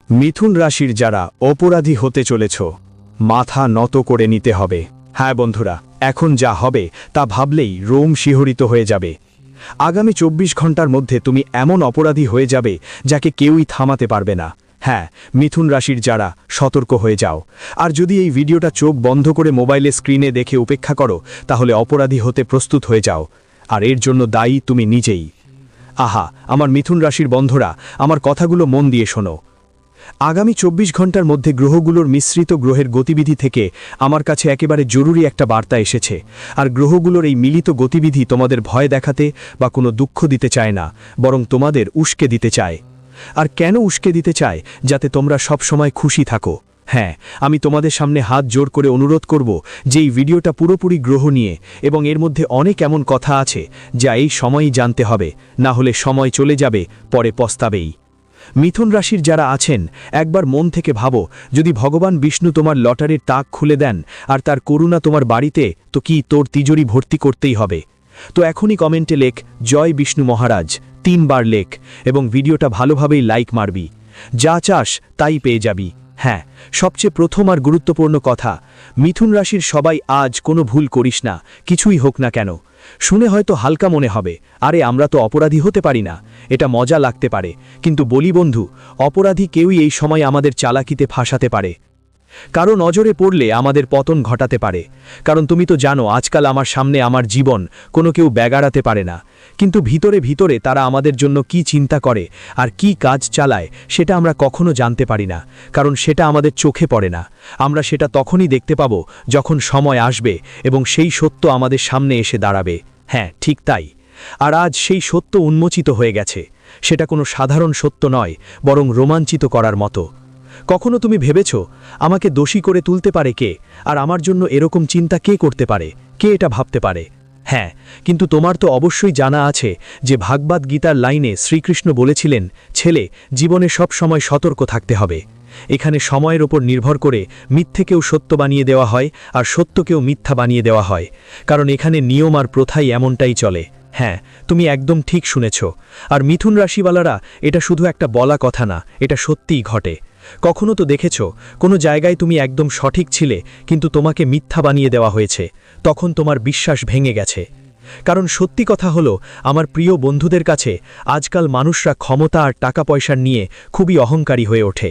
মিথুন রাশির যারা অপরাধী হতে চলেছ, মাথা নত করে নিতে হবে। হ্যাঁ বন্ধুরা, এখন যা হবে তা ভাবলেই রোম শিহরিত হয়ে যাবে। আগামী 24 ঘন্টার মধ্যে তুমি এমন অপরাধী হয়ে যাবে যাকে কেউই থামাতে পারবে না। হ্যাঁ, মিথুন রাশির যারা, সতর্ক হয়ে যাও। আর যদি এই ভিডিওটা চোখ বন্ধ করে মোবাইলে স্ক্রিনে দেখে উপেক্ষা করো, তাহলে অপরাধী হতে প্রস্তুত হয়ে যাও। আর এর জন্য দায়ী তুমি নিজেই। আহা, আমার মিথুন রাশির বন্ধুরা, আমার কথাগুলো মন দিয়ে শোনো। আগামী 24 ঘন্টার মধ্যে গ্রহগুলোর মিশ্রিত গ্রহের গতিবিধি থেকে আমার কাছে একেবারে জরুরি একটা বার্তা এসেছে। আর গ্রহগুলোর এই মিলিত গতিবিধি তোমাদের ভয় দেখাতে বা কোনো দুঃখ দিতে চায় না, বরং তোমাদের উস্কে দিতে চায়। আর কেন উস্কে দিতে চায়? যাতে তোমরা সব সময় খুশি থাকো। হ্যাঁ, আমি তোমাদের সামনে হাত জোর করে অনুরোধ করব যে এই ভিডিওটা পুরোপুরি গ্রহ নিয়ে, এবং এর মধ্যে অনেক এমন কথা আছে যা এই সময়ই জানতে হবে, না হলে সময় চলে যাবে, পরে পস্তাবেই। মিথুন রাশির যারা আছেন, একবার মন থেকে ভাবো, যদি ভগবান বিষ্ণু তোমার লটারির তাক খুলে দেন আর তার করুণা তোমার বাড়িতে, তো কি তোর তিজোরি ভর্তি করতেই হবে? তো এখনই কমেন্টে লেখ জয় বিষ্ণু মহারাজ 3 বার লেখ, এবং ভিডিওটা ভালোভাবেই লাইক মারবি। যা চাস তাই পেয়ে যাবি। হ্যাঁ, সবচেয়ে প্রথম আর গুরুত্বপূর্ণ কথা, মিথুন রাশির সবাই আজ কোনো ভুল করিস না, কিছুই হোক না কেন। শুনে হয়তো হালকা মনে হবে, আরে আমরা তো অপরাধী হতে পারি না, এটা মজা লাগতে পারে। কিন্তু বলি বন্ধু, অপরাধী কেউই এই সময় আমাদের চালাকিতে ফাঁসাতে পারে। কারো নজরে পড়লে আমাদের পতন ঘটাতে পারে। কারণ তুমি তো জানো, আজকাল আমার সামনে আমার জীবন কোনো কেউ ব্যাগাড়াতে পারে না, কিন্তু ভিতরে ভিতরে তারা আমাদের জন্য কি চিন্তা করে আর কি কাজ চালায় সেটা আমরা কখনো জানতে পারি না, কারণ সেটা আমাদের চোখে পড়ে না। আমরা সেটা তখনই দেখতে পাবো যখন সময় আসবে এবং সেই সত্য আমাদের সামনে এসে দাঁড়াবে। হ্যাঁ, ঠিক তাই। আর আজ সেই সত্য উন্মোচিত হয়ে গেছে। সেটা কোনো সাধারণ সত্য নয়, বরং রোমাঞ্চিত করার মতো। কখনো তুমি ভেবেছ আমাকে দোষী করে তুলতে পারে কে, আর আমার জন্য এরকম চিন্তা কে করতে পারে, কে এটা ভাবতে পারে? হ্যাঁ, কিন্তু তোমার তো অবশ্যই জানা আছে যে ভাগবত গীতার লাইনে শ্রীকৃষ্ণ বলেছিলেন, ছেলে, জীবনে সব সময় সতর্ক থাকতে হবে। এখানে সময়ের ওপর নির্ভর করে মিথ্যেকেও সত্য বানিয়ে দেওয়া হয় আর সত্যকেও মিথ্যা বানিয়ে দেওয়া হয়, কারণ এখানে নিয়ম আর প্রথাই এমনটাই চলে। হ্যাঁ, তুমি একদম ঠিক শুনেছ। আর মিথুন রাশিওয়ালারা, এটা শুধু একটা বলা কথা না, এটা সত্যিই ঘটে। কখনো তো দেখেছ কোনো জায়গায় তুমি একদম সঠিক ছিলে, কিন্তু তোমাকে মিথ্যা বানিয়ে দেওয়া হয়েছে, তখন তোমার বিশ্বাস ভেঙে গেছে। কারণ সত্যি কথা হলো, আমার প্রিয় বন্ধুদের কাছে আজকাল মানুষরা ক্ষমতা আর টাকা পয়সার নিয়ে খুবই অহংকারী হয়ে ওঠে,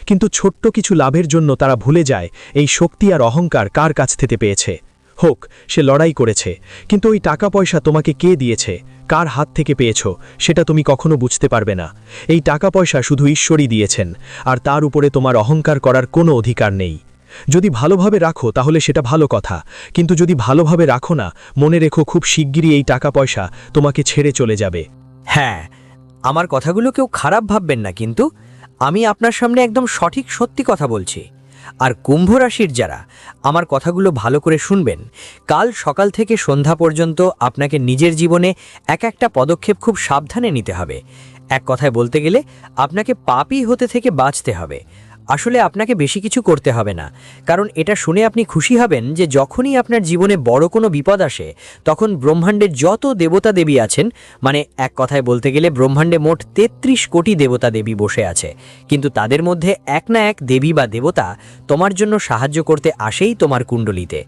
কিন্তু ছোট্ট কিছু লাভের জন্য তারা ভুলে যায় এই শক্তি আর অহংকার কার কাছ থেকে পেয়েছে। হোক সে লড়াই করেছে, কিন্তু ওই টাকা পয়সা তোমাকে কে দিয়েছে, কার হাত থেকে পেয়েছ, সেটা তুমি কখনো বুঝতে পারবে না। এই টাকা পয়সা শুধু ঈশ্বরই দিয়েছেন, আর তার উপরে তোমার অহংকার করার কোনো অধিকার নেই। যদি ভালোভাবে রাখো তাহলে সেটা ভালো কথা, কিন্তু যদি ভালোভাবে রাখো না, মনে রেখো খুব শিগগিরই এই টাকা পয়সা তোমাকে ছেড়ে চলে যাবে। হ্যাঁ, আমার কথাগুলো কেউ খারাপ ভাববেন না, কিন্তু আমি আপনার সামনে একদম সঠিক সত্যি কথা বলছি। আর কুম্ভ রাশির যারা, আমার কথাগুলো ভালো করে শুনবেন। কাল সকাল থেকে সন্ধ্যা পর্যন্ত আপনাকে নিজের জীবনে এক একটা পদক্ষেপ খুব সাবধানে নিতে হবে। এক কথায় বলতে গেলে আপনাকে পাপী হতে থেকে বাঁচতে হবে। আসলে আপনাকে বেশি কিছু করতে হবে না, কারণ এটা শুনে আপনি খুশি হবেন যে যখনই আপনার জীবনে বড় কোনো বিপদ আসে, তখন ব্রহ্মাণ্ডের যত দেবতা দেবী আছেন, মানে এক কথায় বলতে গেলে ব্রহ্মাণ্ডে মোট 33 কোটি দেবতা দেবী বসে আছে, কিন্তু তাদের মধ্যে এক না এক দেবী বা দেবতা তোমার জন্য সাহায্য করতে আসেই তোমার কুণ্ডলিতে।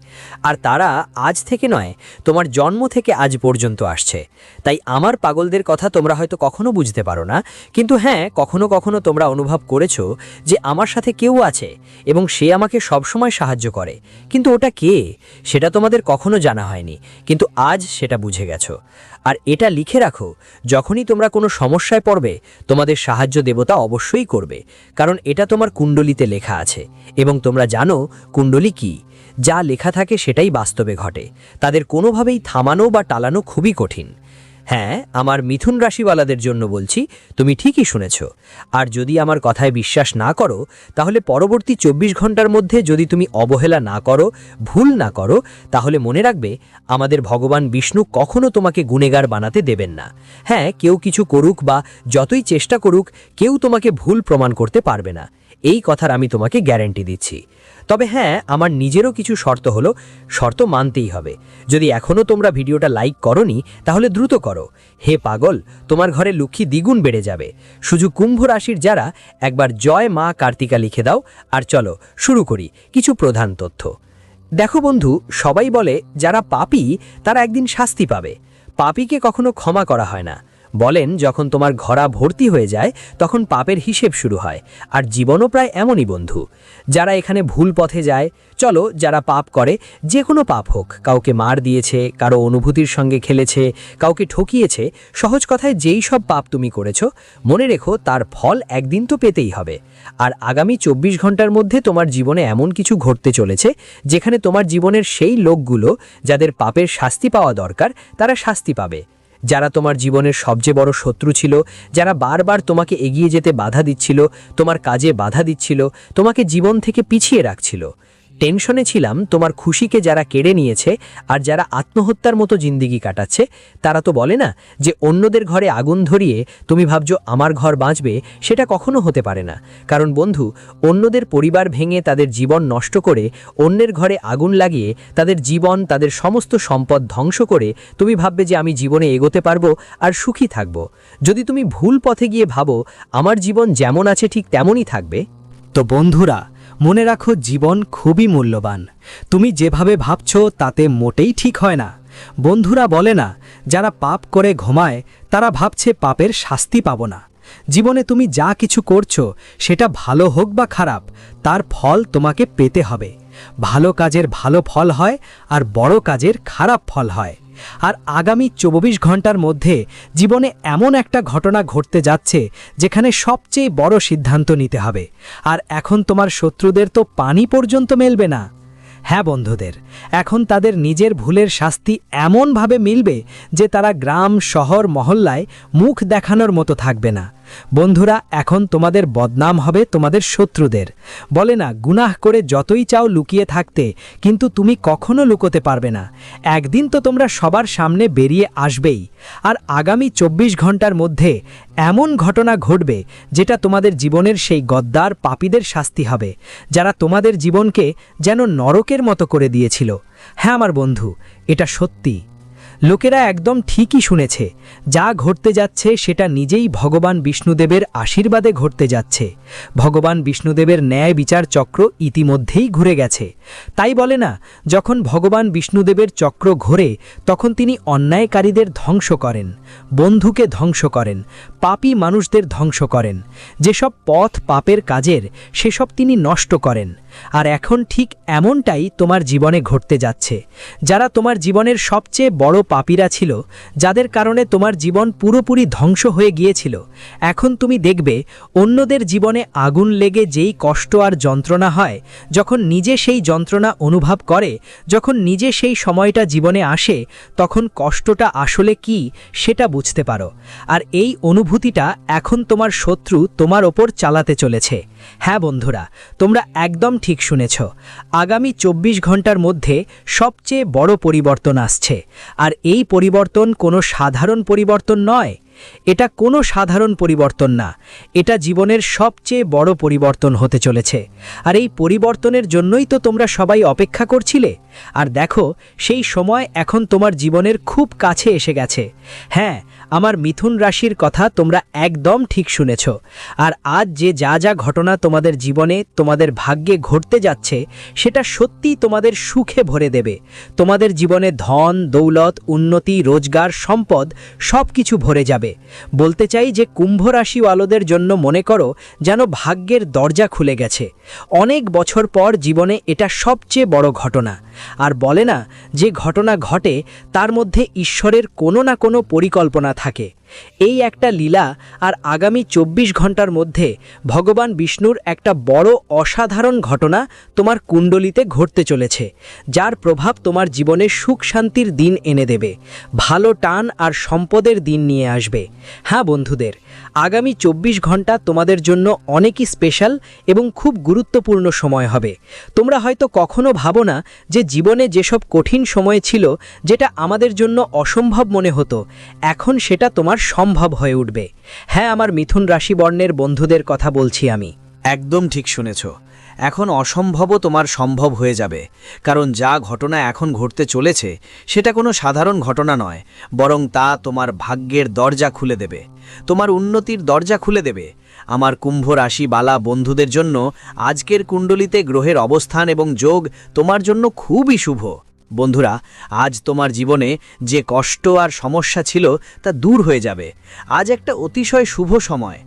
আর তারা আজ থেকে নয়, তোমার জন্ম থেকে আজ পর্যন্ত আসছে। তাই আমার পাগলদের কথা তোমরা হয়তো কখনো বুঝতে পারো না, কিন্তু হ্যাঁ, কখনো কখনো তোমরা অনুভব করেছো যে আমার সাথে কেউ আছে এবং সে আমাকে সবসময় সাহায্য করে, কিন্তু ওটা কে সেটা তোমাদের কখনো জানা হয়নি, কিন্তু আজ সেটা বুঝে গেছো। আর এটা লিখে রাখো, যখনই তোমরা কোনো সমস্যায় পড়বে, তোমাদের সাহায্য দেবতা অবশ্যই করবে, কারণ এটা তোমার কুণ্ডলিতে লেখা আছে। এবং তোমরা জানো কুণ্ডলী কি, যা লেখা থাকে সেটাই বাস্তবে ঘটে, তাদের কোনোভাবেই থামানো বা টালানো খুবই কঠিন। হ্যাঁ, আমার মিথুন রাশিওয়ালাদের জন্য বলছি, তুমি ঠিকই শুনেছ। আর যদি আমার কথায় বিশ্বাস না করো, তাহলে পরবর্তী 24 ঘন্টার মধ্যে যদি তুমি অবহেলা না করো, ভুল না করো, তাহলে মনে রাখবে আমাদের ভগবান বিষ্ণু কখনো তোমাকে গুণেগার বানাতে দেবেন না। হ্যাঁ, কেউ কিছু করুক বা যতই চেষ্টা করুক, কেউ তোমাকে ভুল প্রমাণ করতে পারবে না। এই কথার আমি তোমাকে গ্যারান্টি দিচ্ছি। তবে হ্যাঁ, আমার নিজেরও কিছু শর্ত মানতেই হবে। যদি এখনও তোমরা ভিডিওটা লাইক করোনি তাহলে দ্রুত করো। হে পাগল, তোমার ঘরে লক্ষ্মী দ্বিগুণ বেড়ে যাবে। শুধু কুম্ভ রাশির যারা একবার জয় মা কার্তিকা লিখে দাও। আর চলো শুরু করি কিছু প্রধান তথ্য। দেখো বন্ধু, সবাই বলে যারা পাপী তারা একদিন শাস্তি পাবে। পাপীকে কখনো ক্ষমা করা হয় না। বলেন যখন তোমার ঘরা ভর্তি হয়ে যায় তখন পাপের হিসেব শুরু হয়। আর জীবনও প্রায় এমনই বন্ধু। যারা এখানে ভুল পথে যায়, চলো যারা পাপ করে, যে কোনো পাপ হোক, কাউকে মার দিয়েছে, কারো অনুভূতির সঙ্গে খেলেছে, কাউকে ঠকিয়েছে, সহজ কথায় যেই সব পাপ তুমি করেছো, মনে রেখো তার ফল একদিন তো পেতেই হবে। আর আগামী 24 ঘন্টার মধ্যে তোমার জীবনে এমন কিছু ঘটতে চলেছে যেখানে তোমার জীবনের সেই লোকগুলো যাদের পাপের শাস্তি পাওয়া দরকার তারা শাস্তি পাবে। যারা তোমার জীবনের সবচেয়ে বড় শত্রু ছিল, যারা বারবার তোমাকে এগিয়ে যেতে বাধা দিচ্ছিল, তোমার কাজে বাধা দিচ্ছিল, তোমাকে জীবন থেকে পিছিয়ে রাখছিল। টেনশনে ছিলাম তোমার খুশিকে যারা কেড়ে নিয়েছে, আর যারা আত্মহত্যার মতো জিন্দিগি কাটাচ্ছে, তারা তো বলে না যে অন্যদের ঘরে আগুন ধরিয়ে তুমি ভাবছো আমার ঘর বাঁচবে, সেটা কখনো হতে পারে না। কারণ বন্ধু, অন্যদের পরিবার ভেঙে তাদের জীবন নষ্ট করে, অন্যের ঘরে আগুন লাগিয়ে তাদের জীবন, তাদের সমস্ত সম্পদ ধ্বংস করে তুমি ভাববে যে আমি জীবনে এগোতে পারবো আর সুখী থাকবো। যদি তুমি ভুল পথে গিয়ে ভাবো আমার জীবন যেমন আছে ঠিক তেমনই থাকবে, তো বন্ধুরা মনে রাখো, জীবন খুবই মূল্যবান। তুমি যেভাবে ভাবছো তাতে মোটেই ঠিক হয় না। বন্ধুরা বলে না, যারা পাপ করে ঘুমায় তারা ভাবছে পাপের শাস্তি পাবো না। জীবনে তুমি যা কিছু করছো সেটা ভালো হোক বা খারাপ, তার ফল তোমাকে পেতে হবে। ভালো কাজের ভালো ফল হয় আর বড় কাজের খারাপ ফল হয়। আর আগামী 24 ঘন্টার মধ্যে জীবনে এমন একটা ঘটনা ঘটতে যাচ্ছে যেখানে সবচেয়ে বড় সিদ্ধান্ত নিতে হবে। আর এখন তোমার শত্রুদের তো পানি পর্যন্ত মেলবে না। হ্যাঁ বন্ধুদের, এখন তাদের নিজের ভুলের শাস্তি এমনভাবে মিলবে যে তারা গ্রাম, শহর, মহল্লায় মুখ দেখানোর মতো থাকবে না। বন্ধুরা, এখন তোমাদের বদনাম হবে তোমাদের শত্রুদের। বলে না, গুনাহ করে যতই চাও লুকিয়ে থাকতে, কিন্তু তুমি কখনো লুকোতে পারবে না। একদিন তো তোমরা সবার সামনে বেরিয়ে আসবেই। আর আগামী 24 ঘন্টার মধ্যে এমন ঘটনা ঘটবে যেটা তোমাদের জীবনের সেই গদ্দার পাপীদের শাস্তি হবে, যারা তোমাদের জীবনকে যেন নরকের মতো করে দিয়েছিল। হ্যাঁ আমার বন্ধু, এটা সত্যি। লোকেরা একদম ঠিকই শুনেছে। যা ঘটতে যাচ্ছে সেটা নিজেই ভগবান বিষ্ণুদেবের আশীর্বাদে ঘটতে যাচ্ছে। ভগবান বিষ্ণুদেবের ন্যায় বিচার চক্র ইতিমধ্যেই ঘুরে গেছে। তাই বলে না, যখন ভগবান বিষ্ণুদেবের চক্র ঘোরে তখন তিনি অন্যায়কারীদের ধ্বংস করেন, বন্ধুকে ধ্বংস করেন, পাপী মানুষদের ধ্বংস করেন। যেসব পথ পাপের কাজের সেসব তিনি নষ্ট করেন। আর এখন ঠিক এমনটাই তোমার জীবনে ঘটতে যাচ্ছে। যারা তোমার জীবনের সবচেয়ে বড় পাপীরা ছিল, যাদের কারণে তোমার জীবন পুরোপুরি ধ্বংস হয়ে গিয়েছিল, এখন তুমি দেখবে অন্যদের জীবনে আগুন লেগে যেই কষ্ট আর যন্ত্রণা হয়, যখন নিজে সেই যন্ত্রণা অনুভব করে, যখন নিজে সেই সময়টা জীবনে আসে, তখন কষ্টটা আসলে কি সেটা বুঝতে পারো। আর এই অনুভূতিটা এখন তোমার শত্রু তোমার ওপর চালাতে চলেছে। হ্যাঁ বন্ধুরা, তোমরা একদম ঠিক শুনেছ। আগামী 24 ঘন্টার মধ্যে সবচেয়ে বড় পরিবর্তন আসছে। আর এই পরিবর্তন কোনো সাধারণ পরিবর্তন নয়। এটা কোনো সাধারণ পরিবর্তন না, এটা জীবনের সবচেয়ে বড় পরিবর্তন হতে চলেছে। আর এই পরিবর্তনের জন্যই তো তোমরা সবাই অপেক্ষা করছিলে। আর দেখো, সেই সময় এখন তোমার জীবনের খুব কাছে এসে গেছে। হ্যাঁ, আমার মিথুন রাশির কথা তোমরা একদম ঠিক শুনেছ। আর আজ যে যা যা ঘটনা তোমাদের জীবনে, তোমাদের ভাগ্যে ঘটতে যাচ্ছে, সেটা সত্যিই তোমাদের সুখে ভরে দেবে। তোমাদের জীবনে ধন, দৌলত, উন্নতি, রোজগার, সম্পদ সব কিছু ভরে যাবে। বলতে চাই যে কুম্ভ রাশিওয়ালাদের জন্য মনে করো যেন ভাগ্যের দরজা খুলে গেছে। অনেক বছর পর জীবনে এটা সবচেয়ে বড় ঘটনা। আর বলে না, যে ঘটনা ঘটে তার মধ্যে ঈশ্বরের কোনো না কোনো পরিকল্পনা থাকে। এই একটা লীলা। আর আগামী 24 ঘন্টার মধ্যে ভগবান বিষ্ণুর একটা বড় অসাধারণ ঘটনা তোমার কুণ্ডলিতে ঘটতে চলেছে, যার প্রভাব তোমার জীবনে সুখ শান্তির দিন এনে দেবে, ভালো টান আর সম্পদের দিন নিয়ে আসবে। হ্যাঁ বন্ধুদের, আগামী 24 ঘন্টা তোমাদের জন্য অনেকই স্পেশাল এবং খুব গুরুত্বপূর্ণ সময় হবে। তোমরা হয়তো কখনো ভাবো না যে জীবনে যেসব কঠিন সময় ছিল, যেটা আমাদের জন্য অসম্ভব মনে হতো, এখন সেটা তোমার সম্ভব হয়ে উঠবে। হ্যাঁ, আমার মিথুন রাশি বর্ণের বন্ধুদের কথা বলছি আমি। একদম ঠিক শুনেছ। এখন অসম্ভবও তোমার সম্ভব হয়ে যাবে, কারণ যা ঘটনা এখন ঘটতে চলেছে সেটা কোনো সাধারণ ঘটনা নয়, বরং তা তোমার ভাগ্যের দরজা খুলে দেবে, তোমার উন্নতির দরজা খুলে দেবে। আমার কুম্ভ রাশি বালা বন্ধুদের জন্য আজকের কুণ্ডলিতে গ্রহের অবস্থান এবং যোগ তোমার জন্য খুবই শুভ। বন্ধুরা, আজ তোমার জীবনে যে কষ্ট আর সমস্যা ছিল তা দূর হয়ে যাবে। আজ একটা অতিশয় শুভ সময়।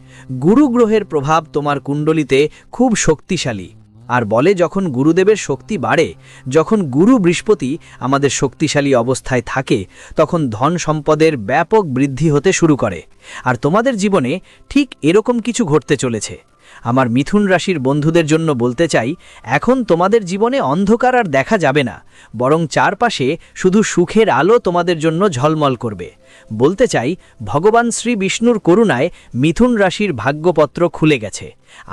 গুরু গ্রহের প্রভাব তোমার কুণ্ডলিতে খুব শক্তিশালী। আর বলে যখন গুরুদেবের শক্তি বাড়ে, যখন গুরু বৃহস্পতি আমাদের শক্তিশালী অবস্থায় থাকে, তখন ধন সম্পদের ব্যাপক বৃদ্ধি হতে শুরু করে। আর তোমাদের জীবনে ঠিক এরকম কিছু ঘটতে চলেছে। আমার মিথুন রাশির বন্ধুদের জন্য বলতে চাই, এখন তোমাদের জীবনে অন্ধকার আর দেখা যাবে না, বরং চারপাশে শুধু সুখের আলো তোমাদের জন্য ঝলমল করবে। বলতে চাই, ভগবান শ্রী বিষ্ণুর করুণায় মিথুন রাশির ভাগ্যপত্র খুলে গেছে।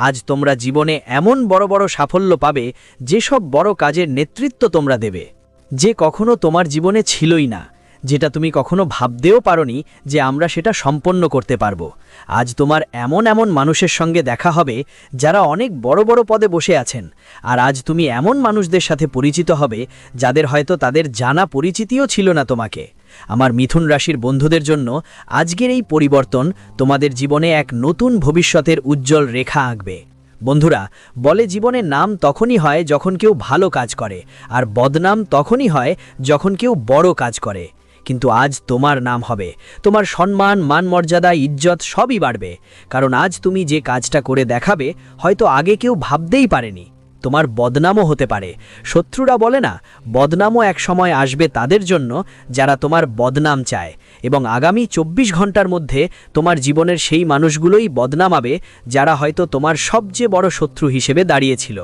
আজ তোমরা জীবনে এমন বড় বড় সাফল্য পাবে, যেসব বড় কাজের নেতৃত্ব তোমরা দেবে, যে কখনো তোমার জীবনে ছিলই না, যেটা তুমি কখনো ভাবতেও পারোনি যে আমরা সেটা সম্পন্ন করতে পারবো। আজ তোমার এমন এমন মানুষের সঙ্গে দেখা হবে যারা অনেক বড় বড় পদে বসে আছেন। আর আজ তুমি এমন মানুষদের সাথে পরিচিত হবে যাদের হয়তো তাদের জানা পরিচিতিও ছিল না তোমাকে। আমার মিথুন রাশির বন্ধুদের জন্য আজকের এই পরিবর্তন তোমাদের জীবনে এক নতুন ভবিষ্যতের উজ্জ্বল রেখা আঁকবে। বন্ধুরা, বলে জীবনের নাম তখনই হয় যখন কেউ ভালো কাজ করে, আর বদনাম তখনই হয় যখন কেউ বড় কাজ করে। কিন্তু আজ তোমার নাম হবে, তোমার সম্মান, মান মর্যাদা, ইজ্জত সবই বাড়বে, কারণ আজ তুমি যে কাজটা করে দেখাবে হয়তো আগে কেউ ভাবতেই পারেনি। তোমার বদনামও হতে পারে। শত্রুরা বলে না, বদনামও এক সময় আসবে তাদের জন্য যারা তোমার বদনাম চায়, এবং আগামী 24 ঘন্টার মধ্যে তোমার জীবনের সেই মানুষগুলোই বদনামাবে যারা হয়তো তোমার সবচেয়ে বড় শত্রু হিসেবে দাঁড়িয়েছিল।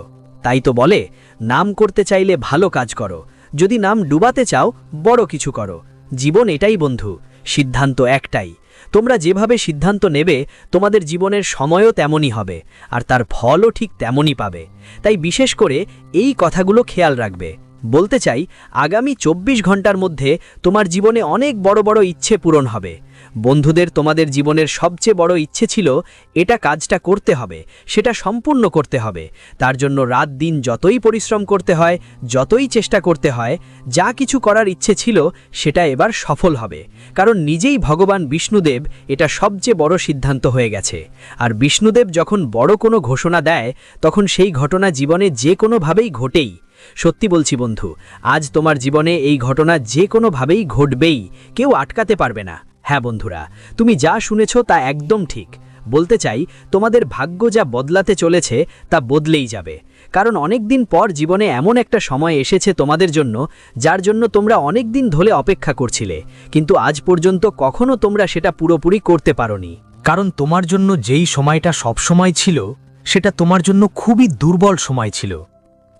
তাই তো বলে, নাম করতে চাইলে ভালো কাজ করো, যদি নাম ডুবাতে চাও বড় কিছু করো। জীবন এটাই বন্ধু, সিদ্ধান্ত একটাই। তোমরা যেভাবে সিদ্ধান্ত নেবে তোমাদের জীবনের সময়ও তেমনই হবে, আর তার ফলও ঠিক তেমনই পাবে। তাই বিশেষ করে এই কথাগুলো খেয়াল রাখবে। বলতে চাই, আগামী 24 ঘন্টার মধ্যে তোমার জীবনে অনেক বড় বড় ইচ্ছে পূরণ হবে। বন্ধুদের, তোমাদের জীবনের সবচেয়ে বড় ইচ্ছে ছিল এটা কাজটা করতে হবে, সেটা সম্পূর্ণ করতে হবে। তার জন্য রাত দিন যতই পরিশ্রম করতে হয়, যতই চেষ্টা করতে হয়, যা কিছু করার ইচ্ছে ছিল সেটা এবার সফল হবে, কারণ নিজেই ভগবান বিষ্ণুদেব এটা সবচেয়ে বড় সিদ্ধান্ত হয়ে গেছে। আর বিষ্ণুদেব যখন বড় কোনো ঘোষণা দেয়, তখন সেই ঘটনা জীবনে যে কোনোভাবেই ঘটেই। সত্যি বলছি বন্ধু, আজ তোমার জীবনে এই ঘটনা যে কোনোভাবেই ঘটবেই, কেউ আটকাতে পারবে না। হ্যাঁ বন্ধুরা, তুমি যা শুনেছ তা একদম ঠিক। বলতে চাই, তোমাদের ভাগ্য যা বদলাতে চলেছে তা বদলেই যাবে, কারণ অনেক দিন পর জীবনে এমন একটা সময় এসেছে তোমাদের জন্য, যার জন্য তোমরা অনেক দিন ধরে অপেক্ষা করছিলে, কিন্তু আজ পর্যন্ত কখনো তোমরা সেটা পুরোপুরি করতে পারোনি। কারণ তোমার জন্য যেই সময়টা সব সময় ছিল, সেটা তোমার জন্য খুবই দুর্বল সময় ছিল।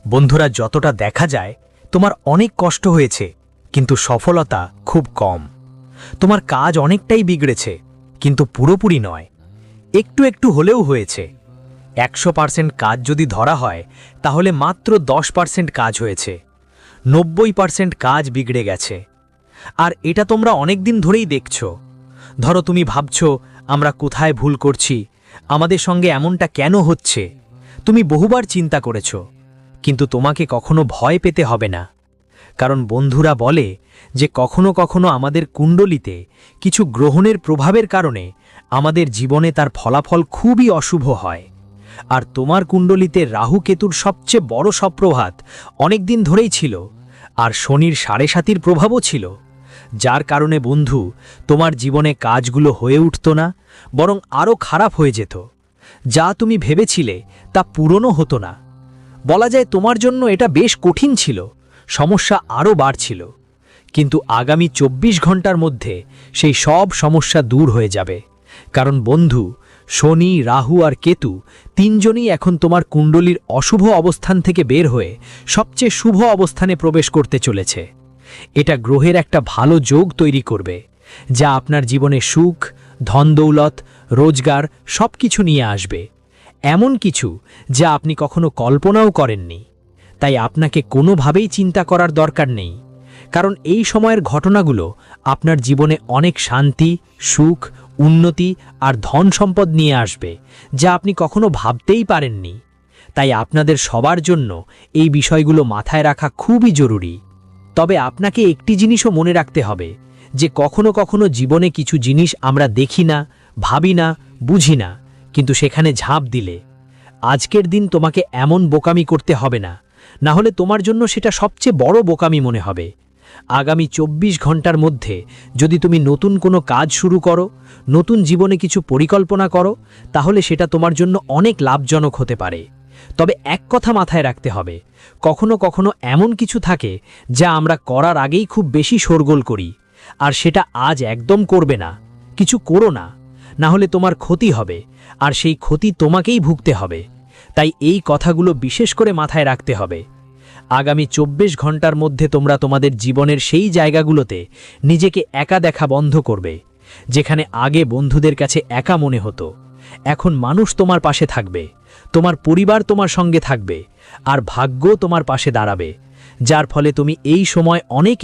বন্ধুরা, যতটা দেখা যায় তোমার অনেক কষ্ট হয়েছে, কিন্তু সফলতা খুব কম। তোমার কাজ অনেকটাই বিগড়েছে, কিন্তু পুরোপুরি নয়, একটু একটু হলেও হয়েছে। 100% কাজ যদি ধরা হয়, তাহলে মাত্র 10% কাজ হয়েছে, 90% কাজ বিগড়ে গেছে। আর এটা তোমরা অনেক দিন ধরেই দেখছো। ধরো, তুমি ভাবছো আমরা কোথায় ভুল করছি, আমাদের সঙ্গে এমনটা কেন হচ্ছে। তুমি বহুবার চিন্তা করেছো, কিন্তু তোমাকে কখনো ভয় পেতে হবে না, কারণ বন্ধুরা বলে যে কখনো কখনো আমাদের কুণ্ডলিতে কিছু গ্রহণের প্রভাবের কারণে আমাদের জীবনে তার ফলাফল খুবই অশুভ হয়। আর তোমার কুণ্ডলিতে রাহু কেতুর সবচেয়ে বড় সপ্রভাত অনেক দিন ধরেই ছিল, আর শনির 7.5 প্রভাবও ছিল, যার কারণে বন্ধু তোমার জীবনে কাজগুলো হয়ে উঠত না, বরং আরও খারাপ হয়ে যেত। যা তুমি ভেবেছিলে তা পূরণও হতো না। বলা যায় তোমার জন্য এটা বেশ কঠিন ছিল, সমস্যা আরও বাড়ছিল। কিন্তু আগামী 24 ঘন্টার মধ্যে সেই সব সমস্যা দূর হয়ে যাবে, কারণ বন্ধু শনি, রাহু আর কেতু তিনজনই এখন তোমার কুণ্ডলীর অশুভ অবস্থান থেকে বের হয়ে সবচেয়ে শুভ অবস্থানে প্রবেশ করতে চলেছে। এটা গ্রহের একটা ভালো যোগ তৈরি করবে, যা আপনার জীবনে সুখ, ধন দৌলত, রোজগার সব কিছু নিয়ে আসবে, এমন কিছু যা আপনি কখনো কল্পনাও করেননি। তাই আপনাকে কোনোভাবেই চিন্তা করার দরকার নেই, কারণ এই সময়ের ঘটনাগুলো আপনার জীবনে অনেক শান্তি, সুখ, উন্নতি আর ধন সম্পদ নিয়ে আসবে, যা আপনি কখনো ভাবতেই পারেননি। তাই আপনাদের সবার জন্য এই বিষয়গুলো মাথায় রাখা খুবই জরুরি। তবে আপনাকে একটি জিনিসও মনে রাখতে হবে যে কখনো কখনো জীবনে কিছু জিনিস আমরা দেখি না, ভাবি না, বুঝি না, কিন্তু সেখানে ঝাঁপ দিলে আজকের দিন তোমাকে এমন বোকামি করতে হবে না, না হলে তোমার জন্য সেটা সবচেয়ে বড় বোকামি মনে হবে। আগামী 24 ঘন্টার মধ্যে যদি তুমি নতুন কোনো কাজ শুরু করো, নতুন জীবনে কিছু পরিকল্পনা করো, তাহলে সেটা তোমার জন্য অনেক লাভজনক হতে পারে। তবে এক কথা মাথায় রাখতে হবে, কখনো কখনো এমন কিছু থাকে যা আমরা করার আগেই খুব বেশি শোরগোল করি, আর সেটা আজ একদম করবে না, কিছু করো না, না হলে তোমার ক্ষতি হবে, আর সেই ক্ষতি তোমাকেই ভুগতে হবে। তাই এই কথাগুলো বিশেষ করে মাথায় রাখতে হবে। আগামী 24 ঘন্টার মধ্যে তোমরা তোমাদের জীবনের সেই জায়গাগুলোতে নিজেকে একা দেখা বন্ধ করবে, যেখানে আগে বন্ধুদের কাছে একা মনে হতো। এখন মানুষ তোমার পাশে থাকবে, তোমার পরিবার তোমার সঙ্গে থাকবে, আর ভাগ্য তোমার পাশে দাঁড়াবে, যার ফলে তুমি এই সময় অনেক